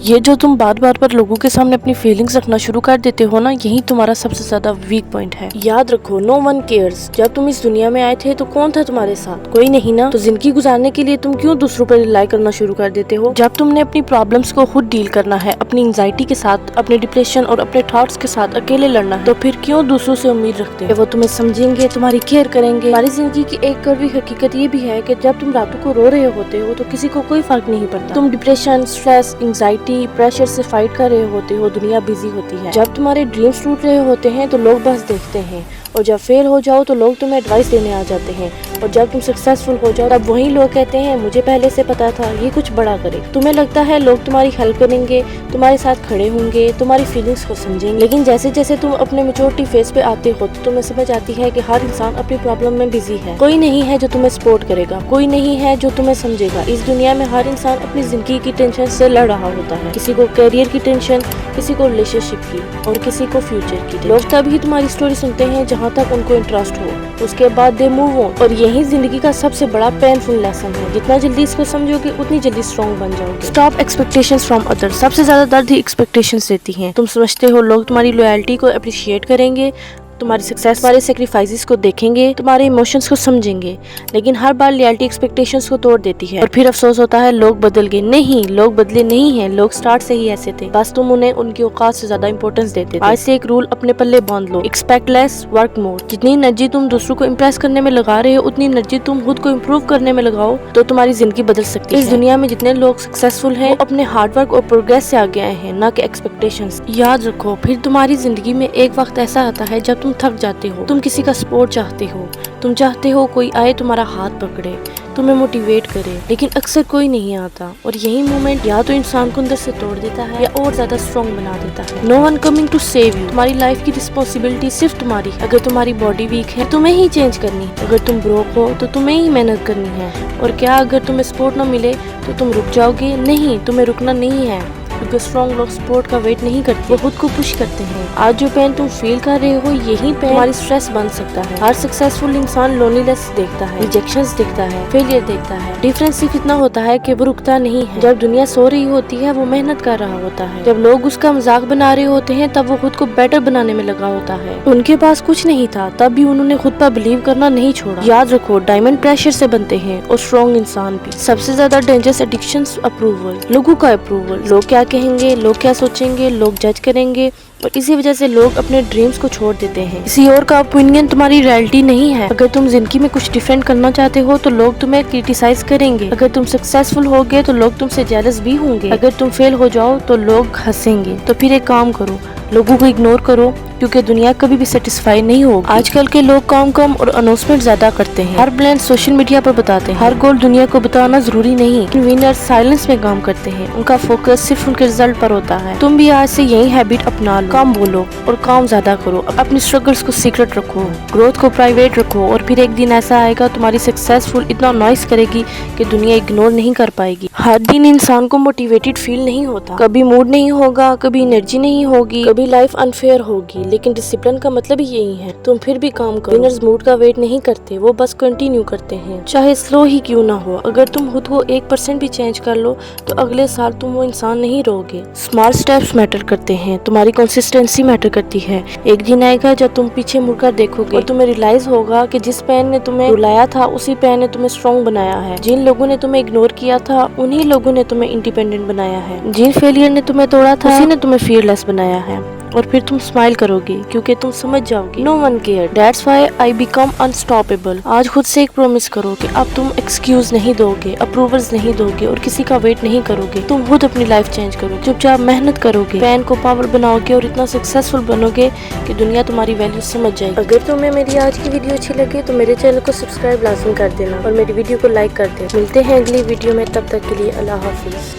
یہ جو تم بار بار لوگوں کے سامنے اپنی فیلنگز رکھنا شروع کر دیتے ہو نا، یہی تمہارا سب سے زیادہ ویک پوائنٹ ہے۔ یاد رکھو، نو ون کیئرز۔ جب تم اس دنیا میں آئے تھے تو کون تھا تمہارے ساتھ؟ کوئی نہیں نا۔ تو زندگی گزارنے کے لیے تم کیوں دوسروں پر ریلائی کرنا شروع کر دیتے ہو؟ جب تم نے اپنی پرابلمز کو خود ڈیل کرنا ہے، اپنی انزائٹی کے ساتھ، اپنے ڈپریشن اور اپنے تھاٹس کے ساتھ اکیلے لڑنا ہے، تو پھر کیوں دوسروں سے امید رکھتے ہو کہ وہ تمہیں سمجھیں گے، تمہاری کیئر کریں گے؟ ہماری زندگی کی ایک کڑوی حقیقت یہ بھی ہے کہ جب تم راتوں کو رو رہے ہوتے ہو تو کسی کو کوئی فرق نہیں پڑتا۔ تم ڈپریشن، اسٹریس، انزائٹی، پریشر سے فائٹ کر رہے ہوتے ہو، دنیا بزی ہوتی ہے۔ جب تمہارے ڈریمز ٹوٹ رہے ہوتے ہیں تو لوگ بس دیکھتے ہیں، اور جب فیل ہو جاؤ تو لوگ تمہیں ایڈوائس دینے آ جاتے ہیں، اور جب تم سکسیسفل ہو جاؤ تب وہی لوگ کہتے ہیں مجھے پہلے سے پتا تھا یہ کچھ بڑا کرے۔ تمہیں لگتا ہے لوگ تمہاری ہیلپ کریں گے، تمہارے ساتھ کھڑے ہوں گے، تمہاری فیلنگز کو سمجھیں گے، لیکن جیسے جیسے تم اپنے میچورٹی فیز پہ آتے ہو تو تمہیں سمجھ آتی ہے کہ ہر انسان اپنی پرابلم میں بزی ہے۔ کوئی نہیں ہے جو تمہیں سپورٹ کرے گا، کوئی نہیں ہے جو تمہیں سمجھے گا۔ اس دنیا میں ہر انسان اپنی زندگی کی ٹینشن سے لڑ رہا ہوتا ہے، کسی کو کیریئر کی ٹینشن، کسی کو ریلیشن شپ کی، اور کسی کو فیوچر کی ٹینشن۔ لوگ تبھی تمہاری سٹوری سنتے ہیں جہاں تک ان کو انٹرسٹ ہو، اس کے بعد دے موو آن، اور یہی زندگی کا سب سے بڑا پینفل لیسن ہے۔ جتنا جلدی اس کو سمجھو گے اتنی جلدی اسٹرانگ بن جاؤ گے۔ Stop expectations from others. سب سے زیادہ درد ہی ایکسپیکٹیشنز دیتی ہیں۔ تم سمجھتے ہو لوگ تمہاری لویلٹی کو اپریشیٹ کریں گے، تمہاری سکسیس، تمہارے سیکریفائسز کو دیکھیں گے، تمہارے ایموشنز کو سمجھیں گے، لیکن ہر بار ریئلٹی ایکسپیکٹیشنز کو توڑ دیتی ہے، اور پھر افسوس ہوتا ہے لوگ بدل گئے۔ نہیں، لوگ بدلے نہیں ہیں، لوگ سٹارٹ سے ہی ایسے تھے، بس تم انہیں ان کی اوقات سے زیادہ امپورٹنس دیتے تھے۔ آج سے ایک رول اپنے پلے باندھ لو، ایکسپیکٹ لیس، ورک مور۔ جتنی انرجی تم دوسروں کو امپریس کرنے میں لگا رہے ہو اتنی انرجی تم خود کو امپروو کرنے میں لگاؤ تو تمہاری زندگی بدل سکتی ہے۔ اس دنیا میں جتنے لوگ سکسیسفل ہیں وہ اپنے ہارڈ ورک اور پروگریس سے آگے آئے ہیں، نہ کہ ایکسپیکٹیشنز۔ یاد رکھو، پھر تمہاری زندگی میں ایک وقت ایسا آتا ہے جب تم تھک جاتے ہو، تم کسی کا سپورٹ چاہتے ہو، تم چاہتے ہو کوئی آئے تمہارا ہاتھ پکڑے، تمہیں موٹیویٹ کرے، لیکن اکثر کوئی نہیں آتا، اور یہی مومنٹ یا تو انسان کو اندر سے توڑ دیتا ہے یا اور زیادہ اسٹرانگ بنا دیتا ہے۔ No one coming to save you. تمہاری لائف کی رسپانسبلٹی صرف تمہاری۔ اگر تمہاری باڈی ویک ہے تمہیں ہی چینج کرنی، اگر تم بروک ہو تو تمہیں ہی محنت کرنی ہے، اور کیا اگر تمہیں سپورٹ نہ ملے تو تم رک جاؤ گے؟ نہیں، تمہیں رکنا نہیں ہے، کیونکہ اسٹرانگ لوگ سپورٹ کا ویٹ نہیں کرتے، وہ خود کو پش کرتے ہیں۔ آج جو پین تم فیل کر رہے ہو یہی پین تمہاری سٹریس بن سکتا ہے۔ ہر سکسیسفل انسان لونلینس دیکھتا ہے، ریجیکشنز دیکھتا ہے، فیلئر دیکھتا ہے۔ ڈیفرنس صرف اتنا ہوتا ہے کہ وہ رکتا نہیں ہے۔ جب دنیا سو رہی ہوتی ہے وہ محنت کر رہا ہوتا ہے، جب لوگ اس کا مذاق بنا رہے ہوتے ہیں تب وہ خود کو بیٹر بنانے میں لگا ہوتا ہے۔ ان کے پاس کچھ نہیں تھا تب بھی انہوں نے خود پر بلیو کرنا نہیں چھوڑا۔ یاد رکھو، ڈائمنڈ پریشر سے بنتے ہیں، اور اسٹرانگ انسان بھی۔ سب سے زیادہ ڈینجرس ایڈکشنز اپروول، لوگوں کا اپروول۔ لوگ کیا کہیں گے، لوگ کیا سوچیں گے، لوگ جج کریں گے، اور اسی وجہ سے لوگ اپنے ڈریمز کو چھوڑ دیتے ہیں۔ کسی اور کا اوپینین تمہاری ریئلٹی نہیں ہے۔ اگر تم زندگی میں کچھ ڈیفرنٹ کرنا چاہتے ہو تو لوگ تمہیں کرٹیسائز کریں گے۔ اگر تم سکسیسفل ہوگے تو لوگ تم سے جیلس بھی ہوں گے۔ اگر تم فیل ہو جاؤ تو لوگ ہنسیں گے۔ تو پھر ایک کام کرو، لوگوں کو اگنور کرو، کیونکہ دنیا کبھی بھی سیٹسفائی نہیں ہوگی۔ آج کل کے لوگ کام کم اور اناؤنسمنٹ زیادہ کرتے ہیں، ہر پلان سوشل میڈیا پر بتاتے ہیں، ہر گول دنیا کو بتانا ضروری نہیں۔ ونر سائلنس میں کام کرتے ہیں، ان کا فوکس صرف ان کے رزلٹ پر ہوتا ہے۔ تم بھی آج سے یہی ہیبٹ اپنا لو، کم بولو اور کام زیادہ کرو، اپنی اسٹرگلز کو سیکرٹ رکھو، گروتھ کو پرائیویٹ رکھو، اور پھر ایک دن ایسا آئے گا تمہاری سکسیسفل اتنا نوائز کرے گی کہ دنیا اگنور نہیں کر پائے گی۔ ہر دن انسان کو موٹیویٹڈ فیل نہیں ہوتا، کبھی موڈ نہیں ہوگا، کبھی انرجی نہیں ہوگی، کبھی لائف انفیئر ہوگی، لیکن ڈسپلن کا مطلب ہی یہی ہے، تم پھر بھی کام کرو۔ ونرز موڈ کا ویٹ نہیں کرتے، وہ بس کنٹینیو کرتے ہیں، چاہے سلو ہی کیوں نہ ہو۔ اگر تم خود کو 1% بھی چینج کر لو تو اگلے سال تم وہ انسان نہیں رہو گے۔ اسمال سٹیپس میٹر کرتے ہیں، تمہاری کنسسٹنسی میٹر کرتی ہے۔ ایک دن آئے گا جب تم پیچھے مڑ کر دیکھو گے اور تمہیں ریئلائز ہوگا کہ جس پین نے تمہیں رلایا تھا اسی پین نے تمہیں اسٹرانگ بنایا ہے۔ جن لوگوں نے تمہیں اگنور کیا تھا انہی لوگوں نے تمہیں انڈیپینڈنٹ بنایا ہے۔ جن فیلئر نے تمہیں توڑا تھا اسی نے تمہیں فیئرلیس بنایا ہے۔ اور پھر تم اسمائل کرو گے کیونکہ تم سمجھ جاؤ گے no one care, that's why I become unstoppable. آج خود سے ایک پرومس کرو کہ اب تم ایکسکیوز نہیں دو گے، اپروولز نہیں دو گے، اور کسی کا ویٹ نہیں کرو گے۔ تم خود اپنی لائف چینج کرو گے، چپ چاپ محنت کرو گے، پین کو پاور بناؤ گے، اور اتنا سکسیسفل بنو گے کہ دنیا تمہاری ویلیو سمجھ جائے گی۔ اگر تمہیں میری آج کی ویڈیو اچھی لگے تو میرے چینل کو سبسکرائب لازم کر دینا، اور میری ویڈیو کو لائک کر دینا۔ ملتے ہیں اگلی ویڈیو میں، تب تک کے لیے اللہ حافظ۔